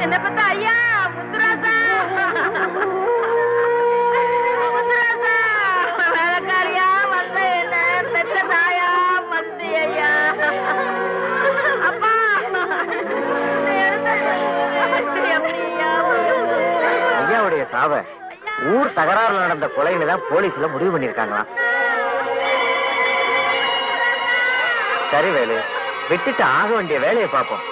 என்ன பார்த்தா ஐயா முத்துராசா முத்துராசா வேலைக்காரியா வந்த என்ன பெற்ற தாயா மந்தி ஐயா அப்பா ஐயாவுடைய சாவ ஊர் தகராறுல நடந்த கொலைன்னு தான் போலீஸ்ல முடிவு பண்ணிருக்காங்களாம். சரி வேலு, விட்டுட்டு ஆக வேண்டிய வேலையை பார்ப்போம்.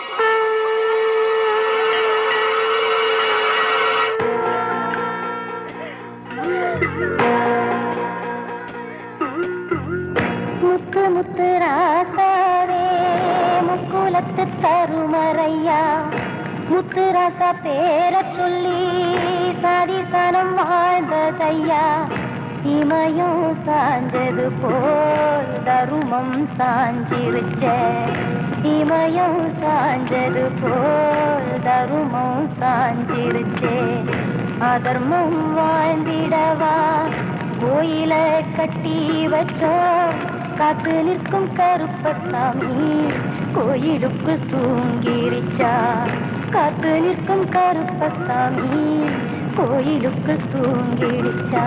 முத்து முத்து ராசாவே முக்குலத்து தருமறையா முத்துராசா பேர சொல்லி சாதிசனம் வாழ்ந்ததையா இமயம் சாஞ்சது போல் தருமம் சாஞ்சிருச்ச இமயம் சாஞ்சது போல் தருமம் சாஞ்சிருச்சே அதர்மம் வாழ்ந்திடவா கோயில கட்டி வச்சோம் காத்து நிற்கும் கருப்பசாமி கோயிலுக்குள் தூங்கிருச்சா காத்து நிற்கும் கருப்பசாமி கோயிலுக்குள் தூங்கிடுச்சா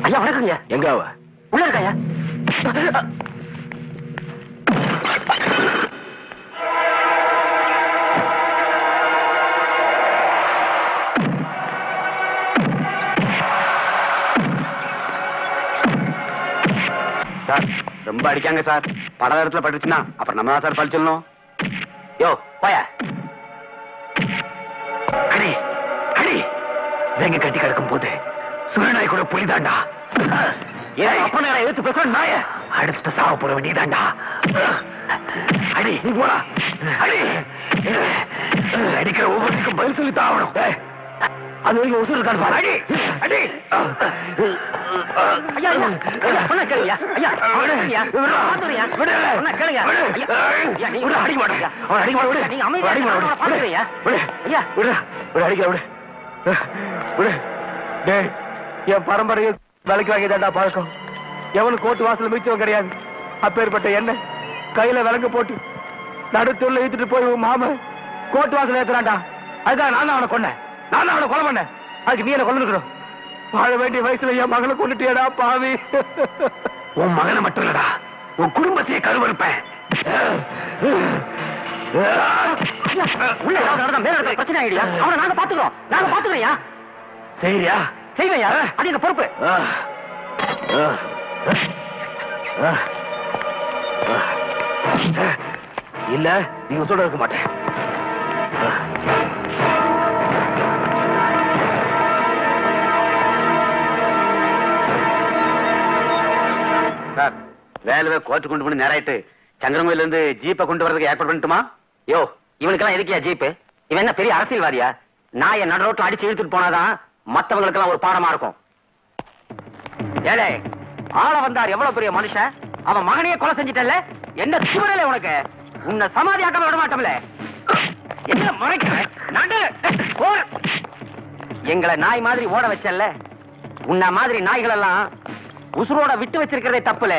ஐயா வணக்கங்க. எங்க அவ? உள்ள இருக்காயா? சார் ரொம்ப அடிக்காங்க சார். பட இடத்துல பட்டுச்சுன்னா அப்புறம் நம்ம தான் சார் பழி சொல்லணும். யோ போயா. அடி அடி வேங்க கட்டி கிடக்கும் போது சுரநாய் கூட புலிதாண்டா. ஏன் அப்ப நேரம் எடுத்து பேசுற நாய? அடுத்த சாவ போறவன் நீதாண்டா. அடி நீ போடா. அடி அடிக்கிற ஒவ்வொருக்கும் பதில் சொல்லி தாவணும். அது வரைக்கும் உசுறு இருக்கான்னு பாரு. அடி அடி. ஐயா ஐயா சொன்ன கேளுங்க. ஐயா ஐயா பாத்துறியா? சொன்ன கேளுங்க. ஐயா நீ விடு அடிக்க மாட்டேன். அவன் அடிக்க மாட்டேன். விடு. நீங்க அமைதியா அடிக்க மாட்டேன். பாத்துறியா? விடு. ஐயா விடு. விடு அடிக்க விடு. விடு. டேய் என் பரம்பரையை விலைக்கு வாங்கிதாண்டா பழக்கம். எவனும் கோட்டு வாசல் மிச்சம் கிடையாது. அப்பேற்பட்ட என்ன கையில விலங்கு போட்டு நடுத்தூர்ல இழுத்துட்டு போய் உன் மாம கோட்டு வாசல் ஏத்துறான்டா. அதுதான் நான் அவனை கொன்னேன். நான் அவனை கொலை பண்ணேன். அதுக்கு நீ என்ன கொல்லணும். வாழ வேண்டிய வயசுல என் மகனை கொண்டுட்டியடா பாவி. உன் மகனை மட்டும் இல்லடா உன் குடும்பத்தையே கருவறுப்பேன். உள்ள நடந்த மேல இருக்கிற பிரச்சனை ஆயிடுயா. அவனை நாங்க பாத்துக்கிறோம். நாங்க பாத்துக்கிறோம்யா. சரியா? செய்வையா? அது எங்க பொறுப்பு. இல்ல நீங்க சொல்ல இருக்க மாட்டேன். சார் வேலுவை கோர்ட்டு கொண்டு போய் நேராயிட்டு சங்கரங்கோயில இருந்து ஜீப்பை கொண்டு வரதுக்கு ஏற்பாடு பண்ணிட்டுமா? யோ, இவனுக்கெல்லாம் எதுக்கியா ஜீப்பு? இவன் என்ன பெரிய அரசியல்வாதியா? நான் என் நடு ரோட்ல அடிச்சு இழுத்துட்டு போனாதான் மத்தவங்களுக்கெல்லாம் ஒரு பாடமா இருக்கும். ஏழை ஆள வந்தார் எவ்வளவு பெரிய மனுஷன், அவன் மகனையே கொலை செஞ்சிட்டல்ல, என்ன சுவரல உனக்கு? உன்னை சமாதியாக்காம விட மாட்டோம்ல. என்ன முறைக்கிற? எங்களை நாய் மாதிரி ஓட வச்சல்ல, உன்ன மாதிரி நாய்கள் எல்லாம் உசுரோட விட்டு வச்சிருக்கிறதே தப்புல.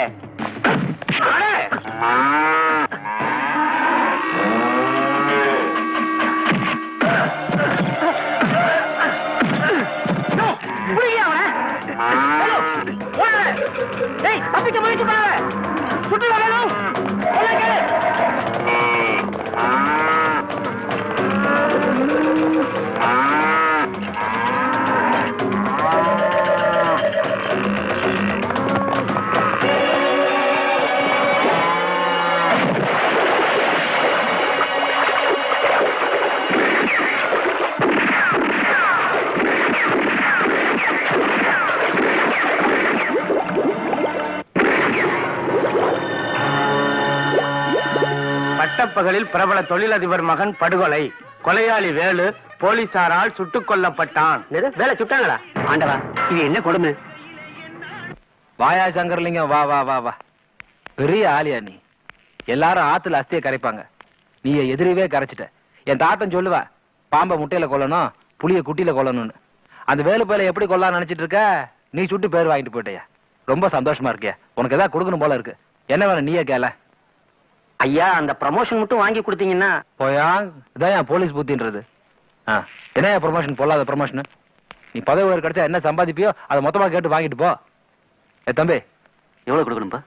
தப்பிக்க முயற்சி பண்ணாத, சுற்றுலா வேணும். பட்டப்பகலில் பிரபல தொழிலதிபர் மகன் படுகொலை. கொலையாளி வேலு போலீசாரால் சுட்டுக் கொல்லப்பட்டான். வேலை சுட்டாங்களா? ஆண்டவா, இது என்ன கொடுமை? வாயா சங்கர்லிங்கம், வா வா வா வா. பெரிய ஆளியா நீ? எல்லாரும் ஆத்துல அஸ்தியை கரைப்பாங்க, நீ எதிரிவே கரைச்சிட்ட. என் தாத்தன் சொல்லுவா, பாம்பை முட்டையில கொல்லணும், புளிய குட்டியில கொல்லணும்னு. அந்த வேலு பயில எப்படி கொல்லாம் நினைச்சிட்டு இருக்க? நீ சுட்டு பேர் வாங்கிட்டு போயிட்டயா? ரொம்ப சந்தோஷமா இருக்கியா? உனக்கு ஏதாவது கொடுக்கணும் போல இருக்கு. என்ன வேணும் நீயே கேள. ஐயா, அந்த ப்ரமோஷன் மட்டும் வாங்கி கொடுத்தீங்கன்னா. போயா, இதான் போலீஸ் புத்தின்றது. என்ன ப்ரமோஷன்? பொல்லாத ப்ரமோஷன். நீ பதவி உயர்வு கிடைச்சா என்ன சம்பாதிப்பியோ அதை மொத்தமா கேட்டு வாங்கிட்டு போ. தம்பி, எவ்வளவு கொடுக்கணும்பா?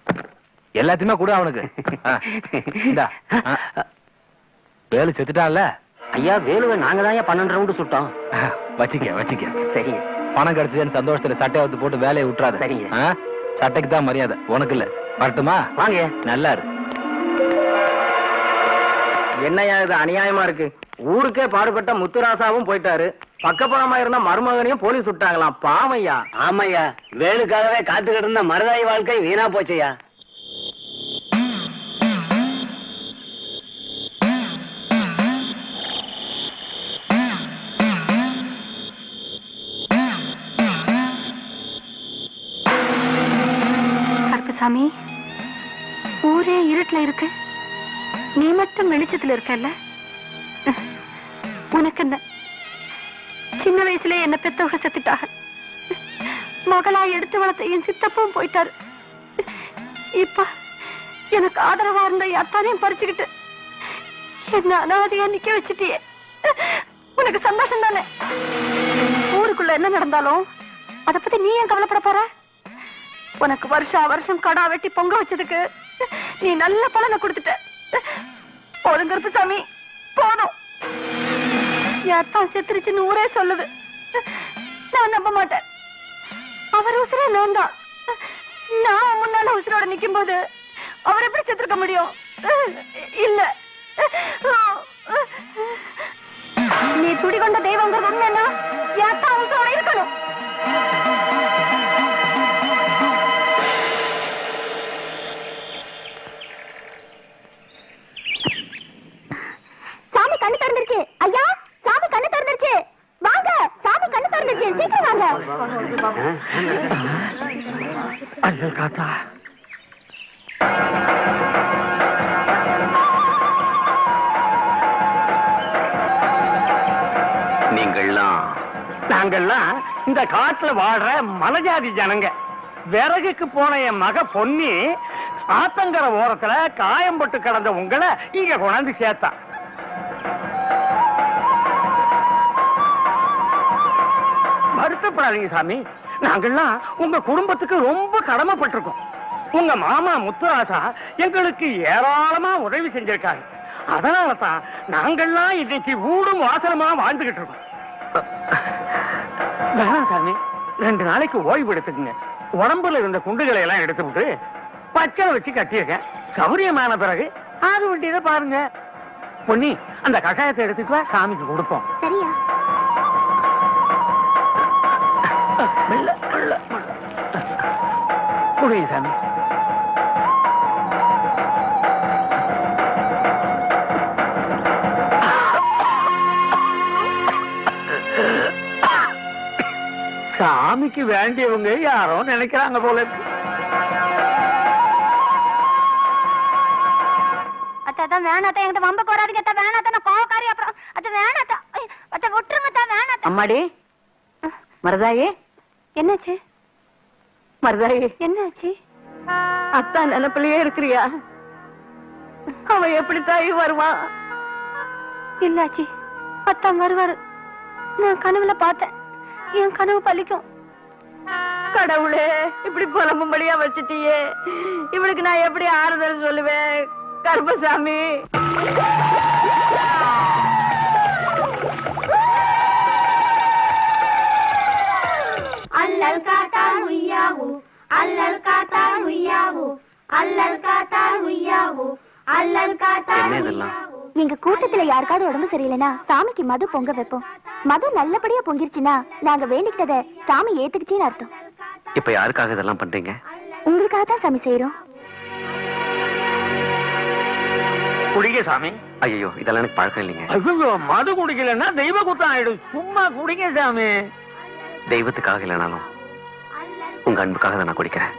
எல்லாத்தையுமே கூட அவனுக்கு. வேலு செத்துட்டான்ல ஐயா. வேலுவை நாங்க தான் 12 ரவுண்டு சுட்டோம். வச்சிக்க வச்சிக்க. சரி, பணம் கிடைச்சதுன்னு சந்தோஷத்துல சட்டையை வந்து போட்டு வேலையை விட்டுறாத. சரிங்க. சட்டைக்கு தான் மரியாதை, உனக்கு இல்ல. வரட்டுமா? வாங்க. நல்லா இரு. என்னையா இது அநியாயமா இருக்கு? ஊருக்கே பாடுபட்ட முத்துராசாவும் போயிட்டாரு, பக்கபலமா இருந்த மருமகனையும் போலீஸ் விட்டாங்களாம். பாமையா. ஆமையா, வேலுக்காகவே காத்துக்கிட்டு இருந்த மருதாய் வாழ்க்கை வீணா போச்சையா. கருப்பசாமி, ஊரே இருட்டுல இருக்கு, நீ மட்டும் வெளிச்சத்துல இருக்கல்ல. உனக்கு என்ன? சின்ன வயசுல என்ன பெத்தவங்க செத்துட்டாங்க. மகளா எடுத்து வளர்த்த என் சித்தப்பும் போயிட்டாரு. இப்ப எனக்கு ஆதரவா இருந்த அத்தானையும் பறிச்சுக்கிட்டு என்ன அனாதையா நிக்க வச்சுட்டியே. உனக்கு சந்தோஷம் தானே? ஊருக்குள்ள என்ன நடந்தாலும் அத பத்தி நீ ஏன் கவலைப்பட போற? உனக்கு வருஷா வருஷம் கடா வெட்டி பொங்க வச்சதுக்கு நீ நல்ல பலனை கொடுத்துட்ட. போதும் கருப்புசாமி, போதும். யார்தான் செத்துருச்சுன்னு ஊரே சொல்லுது, நான் நம்ப மாட்டேன். அவர் உசுரே நான் தான். நான் முன்னால உசுரோட நிக்கும் போது அவர் எப்படி செத்துருக்க முடியும்? இல்ல, நீ துடிகொண்ட தெய்வங்கிறது உண்மைன்னா யார்தான் உசுரோட இருக்கணும். சாமி கண்ணு திறந்துருச்சு ஐயா, சாமி கண்ணு திறந்துருச்சு. வாங்க, சாமி கண்ணு திறந்துருச்சு, சீக்கிரம் வாங்க. ஐயோ காத்தா, நாங்கள்லாம் இந்த காட்டுல வாழ்ற மலைஜாதி ஜனங்க. விறகுக்கு போன என் மக பொன்னி ஆத்தங்கர ஓரத்துல காயம்பட்டு கிடந்த உங்களை இங்க கொண்டாந்து சேர்த்தா. வருத்தப்படாதீங்க சாமி, நாங்கள்லாம் உங்க குடும்பத்துக்கு ரொம்ப கடமைப்பட்டிருக்கோம். உங்க மாமா முத்துராசா எங்களுக்கு ஏராளமா உதவி செஞ்சிருக்காரு. அதனாலதான் நாங்கள்லாம் இன்னைக்கு ஊடும் வாசலமா வாழ்ந்துகிட்டு இருக்கோம். வேணாம் சாமி, 2 நாளைக்கு ஓய்வு எடுத்துக்குங்க. உடம்புல இருந்த குண்டுகளை எல்லாம் எடுத்து விட்டு பச்சை வச்சு கட்டியிருக்க. சௌரியமான பிறகு ஆறு வண்டியதை பாருங்க. பொன்னி, அந்த கஷாயத்தை எடுத்துட்டு வா, சாமிக்கு கொடுப்போம். சரியா? குடி சாமி. சாமிக்கு வேண்டியவங்க யாரோ நினைக்கிறாங்க போல. அதான் வேணாத்தா, என்கிட்ட வம்ப போறாதீங்க அத்தா, வேணாத்தா, நான் கோவக்காரி. அப்புறம் அது வேணாத்தா, அத்தை விட்டுருங்கத்தா, வேணாத்தா. அம்மாடி மருதாயி, என்னாச்சு மருதாயி, என்னாச்சு? அத்தா நினைப்பிலேயே இருக்கிறியா? அவன் எப்படி தாயி வருவான்? இல்லாச்சி, அத்தா வருவாரு. நான் கனவுல பார்த்தேன், என் கனவு பலிக்கும். கடவுளே, இப்படி புலம்பும்படியா வச்சுட்டியே, இவளுக்கு நான் எப்படி ஆறுதல் சொல்லுவேன்? கருப்பசாமி, அல்லல் காத்தால் உய்யாவு, அல்லல் காத்தால் உய்யாவு, அல்லல் காத்தால் உய்யாவு, அல்லல் காத்தால். என்ன இதெல்லாம்? எங்க கூட்டத்துல யாருக்காவது உடம்பு சரியில்லைன்னா சாமிக்கு மது பொங்க வைப்போம். மது நல்லபடியா பொங்கிருச்சுன்னா நாங்க வேண்டிக்கிட்டத சாமி ஏத்துக்குச்சின்னு அர்த்தம். இப்ப யாருக்காக இதெல்லாம் பண்றீங்க? உங்களுக்காக தான் சாமி செய்யறோம். குடிங்க சாமி. ஐயோ, இதெல்லாம் எனக்கு பழக்கம் இல்லைங்க. ஐயோ, மது குடிக்கலன்னா தெய்வ குத்தம் ஆயிடும். சும்மா குடிங்க சாமி. தெய்வத்துக்காக இல்லைனாலும் உங்க அன்புக்காக தான் நான் குடிக்கிறேன்.